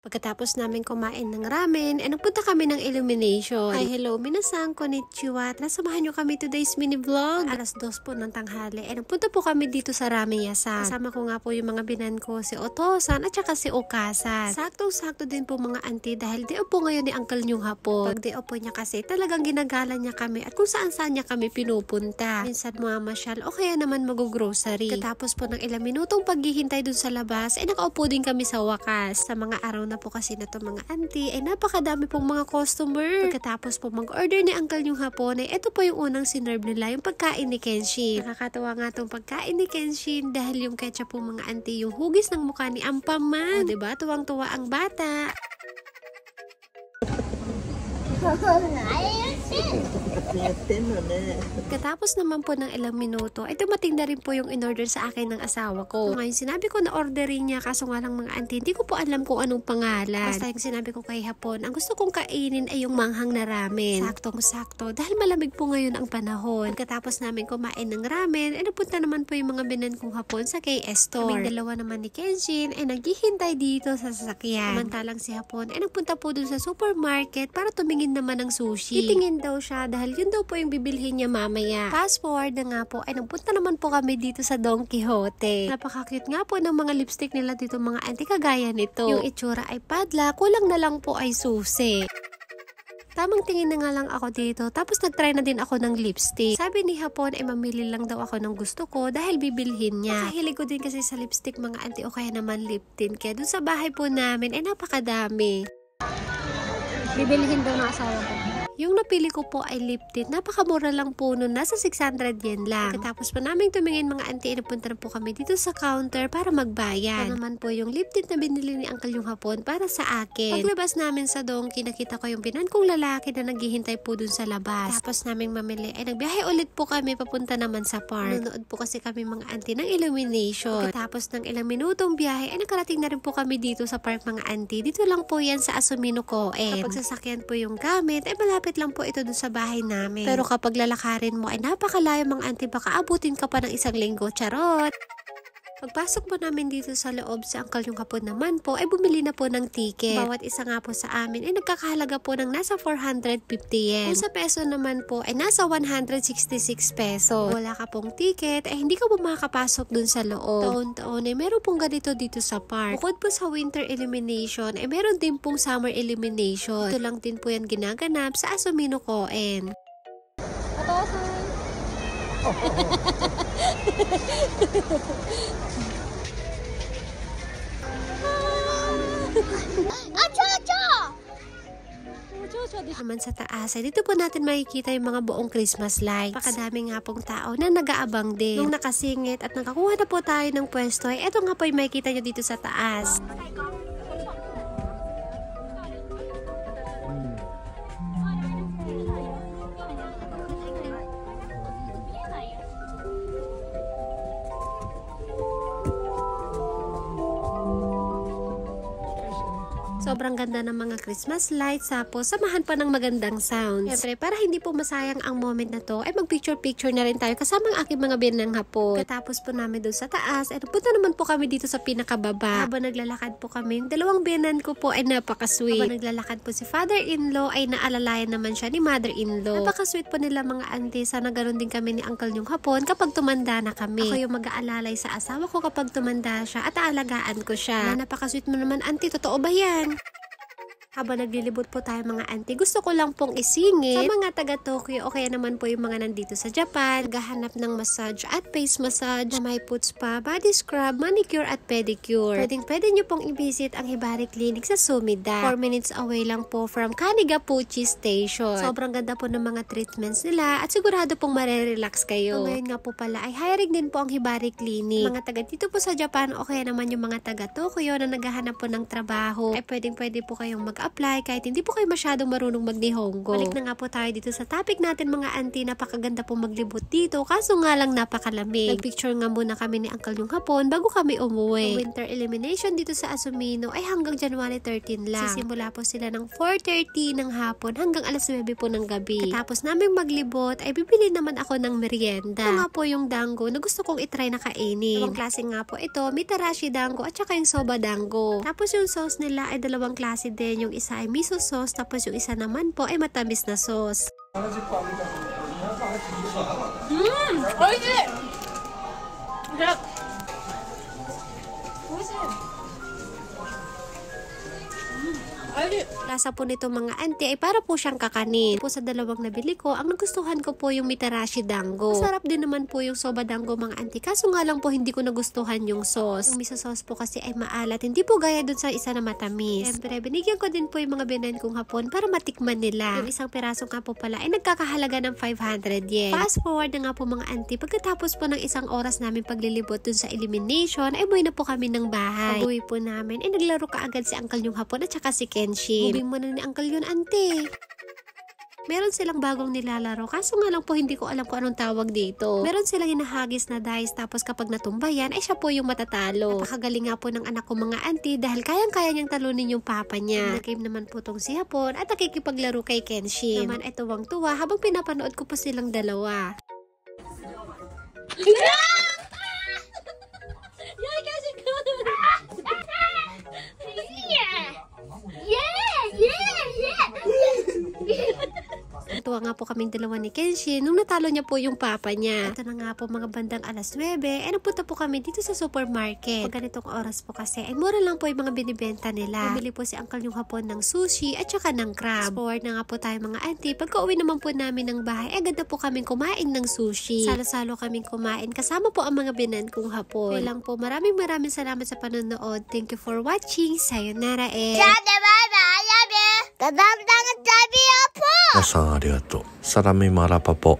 Pagkatapos namin kumain ng ramen, nagpunta kami ng Illumination. Hi, hello, minasan, konnichiwa. Nasamahan nyo kami today's mini vlog. Alas 2 po ng tanghali. Nagpunta po kami dito sa Ramen-yasan. Kasama ko nga po yung mga binan ko, si Otosan at saka si Okasan. Saktong-sakto din po mga auntie dahil di po ngayon ni Uncle New hapon. Pag di po niya kasi talagang ginagala niya kami at kung saan-saan niya kami pinupunta. Minsan mamamasyal o kaya naman mag-grocery. Katapos po ng ilang minutong paghihintay dun sa labas, nakaupo din kami sa wakas. Sa mga araw na po kasi na to mga auntie, napakadami pong mga customer. Pagkatapos po mag-order ni Uncle yung hapon, ito po yung unang sinerve nila, yung pagkain ni Kenshin. Nakakatawa nga tong pagkain ni Kenshin dahil yung ketchup po mga auntie, yung hugis ng mukha ni Ampaman. O diba, tuwang-tuwa ang bata. Katapos naman po ng ilang minuto, ay dumating na rin po yung in-order sa akin ng asawa ko. So, ngayon sinabi ko na orderin niya, kaso nga lang mga auntie, hindi ko po alam kung anong pangalan. Basta yung sinabi ko kay hapon, ang gusto kong kainin ay yung manghang na ramen. Saktong-sakto, dahil malamig po ngayon ang panahon. Katapos namin kumain ng ramen, napunta naman po yung mga binan kong hapon sa KS Store. Kaming dalawa naman ni Kenshin, naghihintay dito sa sasakyan. Samantalang si hapon, nagpunta po dun sa supermarket para tumingin naman ng sushi. Titingin daw siya dahil yun daw po yung bibilhin niya mamaya. Fast forward na nga po, nagpunta naman po kami dito sa Don Quixote. Napaka-cute nga po ng mga lipstick nila dito mga auntie, kagaya nito. Yung itsura ay padla, kulang na lang po ay susi. Tamang tingin na nga lang ako dito, tapos nagtry na din ako ng lipstick. Sabi ni hapon ay mamili lang daw ako ng gusto ko dahil bibilhin niya. Nakahilig ko din kasi sa lipstick mga auntie o kaya naman lip tint. Kaya dun sa bahay po namin ay napakadami. Bibilhin daw ng asawa ko. Yung napili ko po ay lip tint. Napakamura lang po nun. Nasa 600 yen lang. Katapos pa namin tumingin mga auntie, napunta na po kami dito sa counter para magbayad. Ito naman po yung lip tint na binili ni Uncle yung hapon para sa akin. Paglabas namin sa Donki, nakita ko yung binan kong lalaki na naghihintay po dun sa labas. Tapos namin mamili ay nagbiyahe ulit po kami papunta naman sa park. Nanonood po kasi kami mga auntie ng Illumination. Katapos ng ilang minutong biyahe ay nakarating na rin po kami dito sa park mga auntie. Dito lang po yan sa Asumino Koen. Kapag sasakyan po yung gamit ay malapit lang po ito dun sa bahay namin. Pero kapag lalakarin mo ay napakalayo mga auntie, baka abutin ka pa ng 1 linggo. Charot! Pagpasok po namin dito sa loob, sa Uncle yung hapon naman po ay bumili na po ng ticket. Bawat isa nga po sa amin ay nagkakahalaga po ng nasa 450 yen. Kung sa peso naman po ay nasa 166 peso. Wala ka pong ticket ay hindi ka po makakapasok dun sa loob. Taon-taon ay meron pong ganito dito sa park. Bukod po sa winter illumination ay meron din pong summer illumination. Ito lang din po yan ginaganap sa Asumino Koen. Naman sa taas ay dito po natin makikita yung mga buong Christmas lights. Pakadami nga pong tao na nag-aabang din. Nung nakasingit at nakakuha na po tayo ng pwesto ay eto nga po yung makikita nyo dito sa taas. Sobrang ganda ng mga Christmas lights, tapos samahan pa ng magandang sounds. Siyempre, para hindi po masayang ang moment na to, ay mag-picture-picture na rin tayo kasama ang aking mga biyanang hapon. Katapos po namin doon sa taas, ay punta naman po kami dito sa pinakababa. Habang naglalakad po kami, yung dalawang biyanan ko po ay napaka-sweet. Habang naglalakad po si father-in-law, ay naalalayan naman siya ni mother-in-law. Napaka-sweet po nila mga auntie. Sana ganoon din kami ni Uncle yung hapon kapag tumanda na kami. Ako yung mag-aalalay sa asawa ko kapag tumanda siya at aalagaan ko siya. Napaka-sweet mo naman auntie, totoo ba yan? Habang naglilibot po tayo mga auntie, gusto ko lang pong isingit sa mga taga Tokyo o kaya naman po yung mga nandito sa Japan, naghahanap ng massage at face massage na may foot spa, body scrub, manicure at pedicure. Pwede nyo pong i-visit ang Hibari Clinic sa Sumida. 4 minutes away lang po from Kanigapuchi Station. Sobrang ganda po ng mga treatments nila at sigurado pong marerelax kayo. So, ngayon nga po pala ay hiring din po ang Hibari Clinic. Mga taga dito po sa Japan o kaya naman yung mga taga Tokyo na naghahanap po ng trabaho ay pwede po kayong mag mag-apply kahit hindi po kayo masyadong marunong mag-Nihongo. Balik na nga po tayo dito sa topic natin mga auntie. Napakaganda po maglibot dito kaso nga lang napakalamig. Nagpicture nga muna kami ni Uncle yung hapon bago kami umuwi. Ang winter elimination dito sa Asumino ay hanggang January 13 lang. Sisimula po sila ng 4:30 ng hapon hanggang alas 9 po ng gabi. Katapos naming maglibot ay bibili naman ako ng merienda. Ito nga po yung dango na gusto kong itry na kainin. Dalawang klase nga po ito, mitarashi dango at saka yung soba dango. Tapos yung sauce nila ay dalawang klase din. Yung isa ay miso sauce tapos yung isa naman po ay matamis na sauce. Lasa po nito mga auntie ay para po siyang kakanin. Po sa dalawang nabili ko, ang nagustuhan ko po yung mitarashi dango. Masarap din naman po yung soba dango mga auntie. Kaso nga lang po hindi ko nagustuhan yung sauce. Yung miso sauce po kasi ay maalat. Hindi po gaya dun sa isa na matamis. Siyempre, binigyan ko din po yung mga binayan kong hapon para matikman nila. Yung isang piraso nga po pala ay nagkakahalaga ng 500 yen. Fast forward na nga po mga auntie. Pagkatapos po ng isang oras namin paglilibot dun sa elimination, ay umuwi na po kami ng bahay. Pag-uwi po namin, ay naglaro kaagad si Uncle yung hapon at saka si Kenshin. Moving mo na ni Uncle yun, ante. Meron silang bagong nilalaro. Kaso nga lang po hindi ko alam kung anong tawag dito. Meron silang hinahagis na dice tapos kapag natumbayan ay siya po yung matatalo. Napakagaling nga po ng anak ko mga auntie dahil kayang-kaya niyang talunin yung papa niya. Nag-game naman po tong si Hapon at nakikipaglaro kay Kenshin. Naman ay tuwang-tuwa habang pinapanood ko pa silang dalawa. Natuwa nga po kaming dalawa ni Kenshin nung natalo niya po yung papa niya. Ito na nga po mga bandang alas 9 napunta po kami dito sa supermarket. Pag ganitong oras po kasi ay mura lang po yung mga binibenta nila. Bumili po si Uncle yung hapon ng sushi at saka ng crab. Forward na nga po tayo mga auntie. Pagka uwi naman po namin ng bahay, agad na po kaming kumain ng sushi. Salo-salo kaming kumain kasama po ang mga binan kong hapon. Kaya lang po maraming salamat sa panonood. Thank you for watching. Sayonara and...皆さんありがとう。サラミマラパポ。